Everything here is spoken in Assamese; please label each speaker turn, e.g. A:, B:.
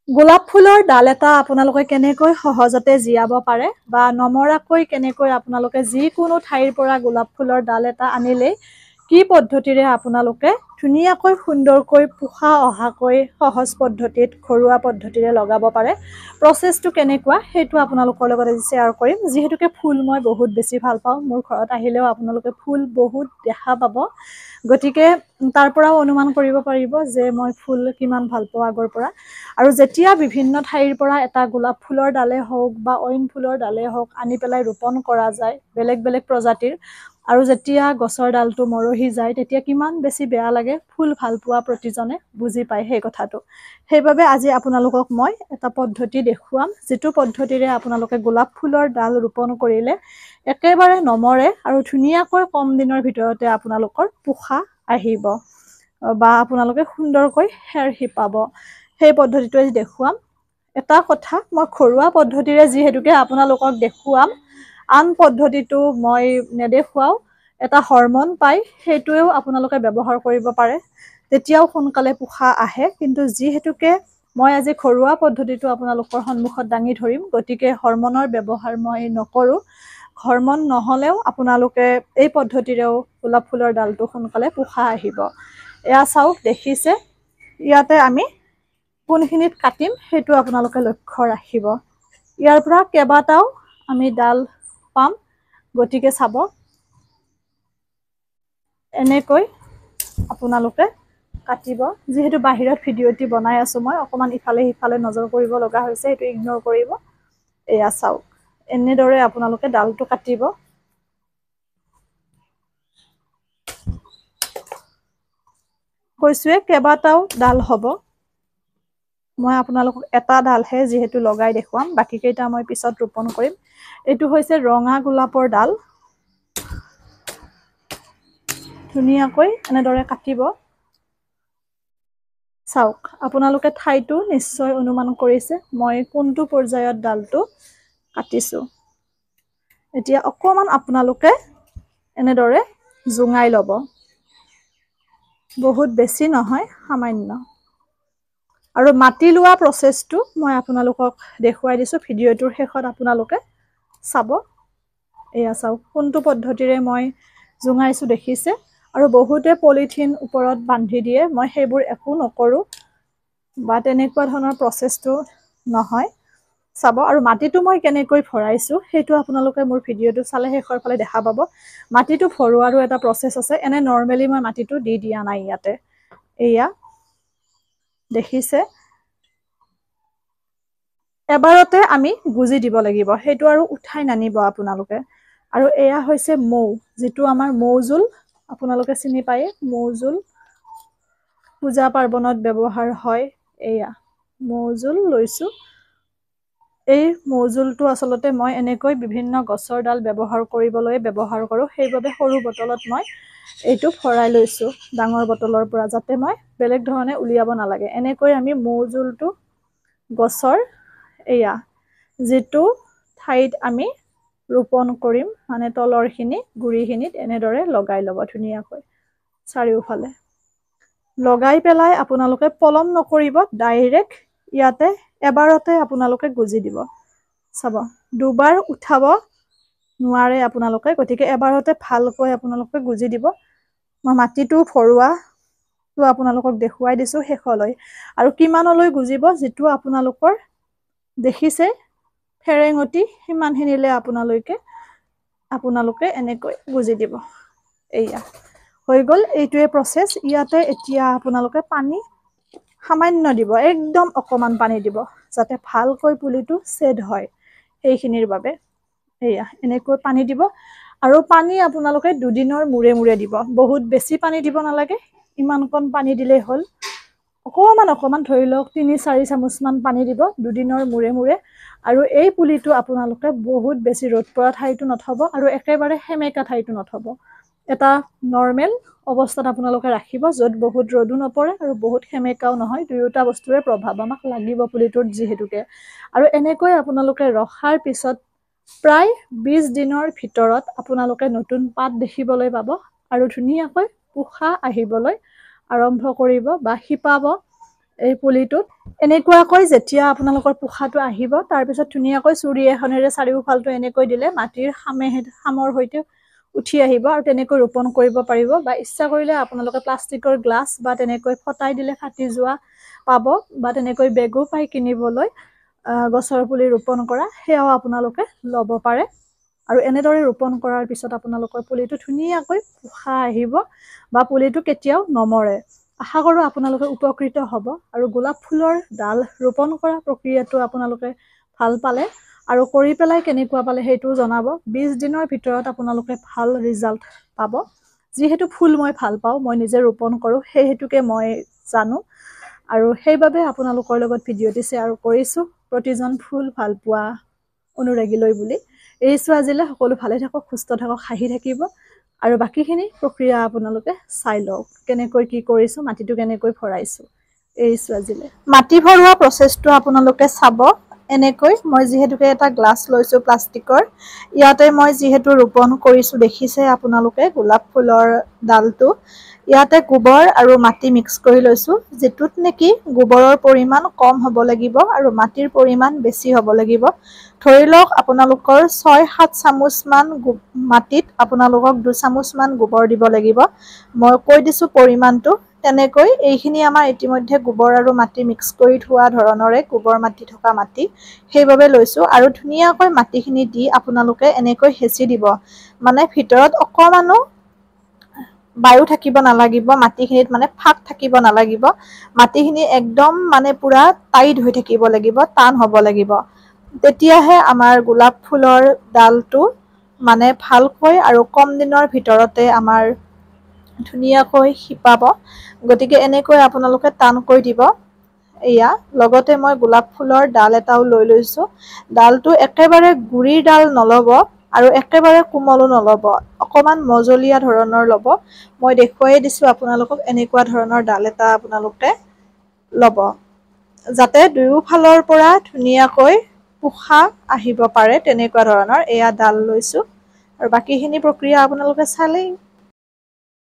A: গোলাপ ফুলৰ ডাল এটা আপোনালোকে কেনেকৈ সহজতে জীয়াব পাৰে বা নমৰাকৈ কেনেকৈ আপোনালোকে যিকোনো ঠাইৰ পৰা গোলাপ ফুলৰ ডাল এটা আনিলেই কি পদ্ধতিৰে আপোনালোকে ধুনীয়াকৈ সুন্দৰকৈ পোখা অহাকৈ সহজ পদ্ধতিত ঘৰুৱা পদ্ধতিৰে লগাব পাৰে প্ৰচেছটো কেনেকুৱা সেইটো আপোনালোকৰ লগত আজি শ্বেয়াৰ কৰিম যিহেতুকে ফুল মই বহুত বেছি ভাল পাওঁ মোৰ ঘৰত আহিলেও আপোনালোকে ফুল বহুত দেখা পাব গতিকে তাৰ পৰাও অনুমান কৰিব পাৰিব যে মই ফুল কিমান ভাল পাওঁ আগৰ পৰা আৰু যেতিয়া বিভিন্ন ঠাইৰ পৰা এটা গোলাপ ফুলৰ ডালে হওক বা অইন ফুলৰ ডালে হওক আনি পেলাই ৰোপণ কৰা যায় বেলেগ বেলেগ প্ৰজাতিৰ আৰু যেতিয়া গছৰ ডালটো মৰহি যায় তেতিয়া কিমান বেছি বেয়া লাগে ফুল ভাল পোৱা প্ৰতিজনে বুজি পায় সেই কথাটো সেইবাবে আজি আপোনালোকক মই এটা পদ্ধতি দেখুৱাম যিটো পদ্ধতিৰে আপোনালোকে গোলাপ ফুলৰ ডাল ৰোপণ কৰিলে একেবাৰে নমৰে আৰু ধুনীয়াকৈ কম দিনৰ ভিতৰতে আপোনালোকৰ পোখা আহিব বা আপোনালোকে সুন্দৰকৈ খেৰ শিপাব সেই পদ্ধতিটো আজি দেখুৱাম এটা কথা মই ঘৰুৱা পদ্ধতিৰে যিহেতুকে আপোনালোকক দেখুৱাম আন পদ্ধতিটো মই নেদেখুৱাও এটা হৰমন পায় সেইটোৱেও আপোনালোকে ব্যৱহাৰ কৰিব পাৰে তেতিয়াও সোনকালে পোখা আহে কিন্তু যিহেতুকে মই আজি ঘৰুৱা পদ্ধতিটো আপোনালোকৰ সন্মুখত দাঙি ধৰিম গতিকে হৰমনৰ ব্যৱহাৰ মই নকৰোঁ হৰমন নহ'লেও আপোনালোকে এই পদ্ধতিৰেও গোলাপ ফুলৰ ডালটো সোনকালে পোখা আহিব এয়া চাওক দেখিছে ইয়াতে আমি কোনখিনিত কাটিম সেইটো আপোনালোকে লক্ষ্য ৰাখিব ইয়াৰ পৰা কেইবাটাও আমি ডাল পাম গতিকে চাব এনেকৈ আপোনালোকে কাটিব যেহেতু বাহিৰত ভিডিঅ'টি বনাই আছো মই অকমান ইফালে সিফালে নজৰ কৰিব লগা হৈছে এটো ইগনোৰ কৰিব এয়া চাওক এনেদৰে আপোনালোকে ডালটো কাটিব কৈছোৱে কেইবাটাও ডাল হ'ব মই আপোনালোকক এটা ডালহে যেহেতু লগাই দেখুৱাম বাকি কেইটা মই পিছত ৰোপণ কৰিম এটো হৈছে ৰঙা গোলাপৰ ডাল ধুনীয়াকৈ এনেদৰে কাটিব চাওক আপোনালোকে ঠাইটো নিশ্চয় অনুমান কৰিছে মই কোনটো পৰ্যায়ত ডালটো কাটিছো এতিয়া অকমান আপোনালোকে এনেদৰে জুঙাই ল'ব বহুত বেছি নহয় সামান্য আৰু মাটি লোৱা প্ৰচেছটো মই আপোনালোকক দেখুৱাই দিছো ভিডিঅ'টোৰ শেষত আপোনালোকে চাব এয়া চাওক কোনটো পদ্ধতিৰে মই জুঙাইছো দেখিছে আৰু বহুতে পলিথিন ওপৰত বান্ধি দিয়ে মই সেইবোৰ একো নকৰো বা তেনেকুৱা ধৰণৰ প্ৰচেছটো নহয় চাব আৰু মাটিটো মই কেনেকৈ ভৰাইছো সেইটো আপোনালোকে মোৰ ভিডিঅ'টো চালে শেষৰ ফালে দেখা পাব মাটিটো ভৰোৱাৰো এটা প্ৰচেছ আছে এনে নৰমালি মই মাটিটো দি দিয়া নাই ইয়াতে এয়া দেখিছে এবাৰতে আমি গুজি দিব লাগিব সেইটো আৰু উঠাই নানিব আপোনালোকে আৰু এয়া হৈছে মৌ যেটো আমাৰ মৌজুল আপোনালোকে চিনি পায় মৌজুল পূজা পাৰ্বণত ব্যৱহাৰ হয় এয়া মৌজুল লৈছো এই মৌজুলটো আসলতে মই এনেকৈ বিভিন্ন গছৰ ডাল ব্যৱহাৰ কৰিবলৈ ব্যৱহাৰ কৰো সেইবাবে সৰু বটলত মই এইটো ভৰাই লৈছো ডাঙৰ বটলৰ পৰা যাতে মই বেলেগ ধৰণে উলিয়াব নালাগে এনেকৈ আমি মৌজুলটো গছৰ এয়া যেটো ঠাইত আমি ৰোপণ কৰিম মানে তলৰখিনি গুৰিখিনিত এনেদৰে লগাই ল'ব ধুনীয়াকৈ চাৰিওফালে লগাই পেলাই আপোনালোকে পলম নকৰিব ডাইৰেক্ট ইয়াতে এবাৰতে আপোনালোকে গুজি দিব চাব দুবাৰ উঠাব নোৱাৰে আপোনালোকে গতিকে এবাৰতে ভালকৈ আপোনালোকে গুজি দিব মই মাটিটো ভৰোৱা তো আপোনালোকক দেখুৱাই দিছো শেষলৈ আৰু কিমানলৈ গুজিব যেটো আপোনালোকৰ দেখিছে ফেৰেঙতি হিমানখিনিলে আপোনালোকে এনেকৈ গুজি দিব এয়া হৈ গল এইটোৱে প্ৰসেস ইয়াতে এতিয়া আপোনালোকে পানী সামান্য দিব একদম অকমান পানী দিব যাতে ভালকৈ পুলিটো সেড হয় সেইখিনিৰ বাবে এয়া এনেকৈ পানী দিব আৰু পানী আপোনালোকে দুদিনৰ মুৰে মুৰে দিব বহুত বেছি পানী দিব নালাগে ইমান কম পানী দিলেই হ'ল অকমান ধৰি লওক ৩-৪ চামুচমান পানী দিব দুদিনৰ মুৰে মুৰে আৰু এই পুলিটো আপোনালোকে বহুত বেছি ৰ'দ পৰা ঠাইটো নথব আৰু একেবাৰে হেমেকা ঠাইটো নথব এটা নৰমেল অৱস্থাত আপোনালোকে ৰাখিব য'ত বহুত ৰ'দো নপৰে আৰু বহুত হেমেকাও নহয় দুয়োটা বস্তুৰে প্ৰভাৱ আমাক লাগিব পুলিটোত যিহেতুকে আৰু এনেকৈ আপোনালোকে ৰখাৰ পিছত প্ৰায় ২০ দিনৰ ভিতৰত আপোনালোকে নতুন পাত দেখিবলৈ পাব আৰু ধুনীয়াকৈ পোখা আহিবলৈ আৰম্ভ কৰিব বা শিপাব এই পুলিটোত এনেকুৱাকৈ যেতিয়া আপোনালোকৰ পোখাটো আহিব তাৰ পিছত ধুনীয়াকৈ চুৰি এখনেৰে চাৰিওফালটো এনেকৈ দিলে মাটিৰ খামৰ সৈতে উঠি আহিব আৰু তেনেকৈ ৰোপণ কৰিব পাৰিব বা ইচ্ছা কৰিলে আপোনালোকে প্লাষ্টিকৰ গ্লাছ বা তেনেকৈ ফটাই দিলে ফাটি যোৱা পাব বা তেনেকৈ বেগো পাই কিনিবলৈ গছৰ পুলি ৰোপণ কৰা সেয়াও আপোনালোকে ল'ব পাৰে আৰু এনেদৰে ৰোপণ কৰাৰ পিছত আপোনালোকৰ পুলিটো ধুনীয়াকৈ পোখা আহিব বা পুলিটো কেতিয়াও নমৰে আশা কৰোঁ আপোনালোকে উপকৃত হ'ব আৰু গোলাপ ফুলৰ ডাল ৰোপণ কৰা প্ৰক্ৰিয়াটো আপোনালোকে ভাল পালে আৰু কৰি পেলাই কেনেকুৱা পালে সেইটোও জনাব 20 দিনৰ ভিতৰত আপোনালোকে ভাল ৰিজাল্ট পাব যিহেতু ফুল মই ভাল পাওঁ মই নিজে ৰোপণ কৰোঁ সেই হেতুকে মই জানো আৰু সেইবাবে আপোনালোকৰ লগত ভিডিঅ'টি শ্বেয়াৰ কৰিছোঁ প্ৰতিজন ফুল ভাল পোৱা অনুৰাগীলৈ বুলি এৰিছোঁ আজিলৈ সকলো ভালে থাকক সুস্থ থাকক হাঁহি থাকিব আৰু বাকিখিনি প্ৰক্ৰিয়া আপোনালোকে চাই লওক কেনেকৈ কি কৰিছোঁ মাটিটো কেনেকৈ ভৰাইছোঁ এৰিছোঁ আজিলৈ মাটি ভৰোৱা প্ৰচেছটো আপোনালোকে চাব এনেকৈ মই যিহেতুকে এটা গ্লাছ লৈছোঁ প্লাষ্টিকৰ ইয়াতে মই যিহেতু ৰোপণ কৰিছোঁ দেখিছে আপোনালোকে গোলাপ ফুলৰ ডালটো ইয়াতে গোবৰ আৰু মাটি মিক্স কৰি লৈছোঁ যেটোত নেকি গোবৰৰ পৰিমাণ কম হ'ব লাগিব আৰু মাটিৰ পৰিমাণ বেছি হ'ব লাগিব ধৰি লওক আপোনালোকৰ 6-7 চামুচমান মাটিত আপোনালোকক 2 চামুচমান গোবৰ দিব লাগিব মই কৈ দিছোঁ পৰিমাণটো তেনেকৈ এইখিনি আমাৰ ইতিমধ্যে গোবৰ আৰু মাটি মিক্স কৰি থোৱা ধৰণৰে গোবৰ মাটি থকা মাটি সেইবাবে লৈছোঁ আৰু ধুনীয়াকৈ মাটিখিনি দি আপোনালোকে এনেকৈ হেঁচি দিব মানে ভিতৰত অকমানো বায়ু থাকিব নালাগিব মাটিখিনিত মানে ফাক থাকিব নালাগিব মাটিখিনি একদম মানে পুৰা টাইট হৈ থাকিব লাগিব টান হ'ব লাগিব তেতিয়াহে আমাৰ গোলাপ ফুলৰ ডালটো মানে ভালকৈ আৰু কম দিনৰ ভিতৰতে আমাৰ ধুনীয়াকৈ শিপাব গতিকে এনেকৈ আপোনালোকে টানকৈ দিব এয়া লগতে মই গোলাপ ফুলৰ ডাল এটাও লৈ লৈছোঁ ডালটো একেবাৰে গুৰিৰ ডাল নল'ব আৰু একেবাৰে কোমলো নল'ব অকমান মজলীয়া ধৰণৰ ল'ব মই দেখুৱাই দিছোঁ আপোনালোকক এনেকুৱা ধৰণৰ ডাল এটা আপোনালোকে ল'ব যাতে দুয়োফালৰ পৰা ধুনীয়াকৈ পোখা আহিব পাৰে তেনেকুৱা ধৰণৰ এয়া ডাল লৈছোঁ আৰু বাকিখিনি প্ৰক্ৰিয়া আপোনালোকে চালেই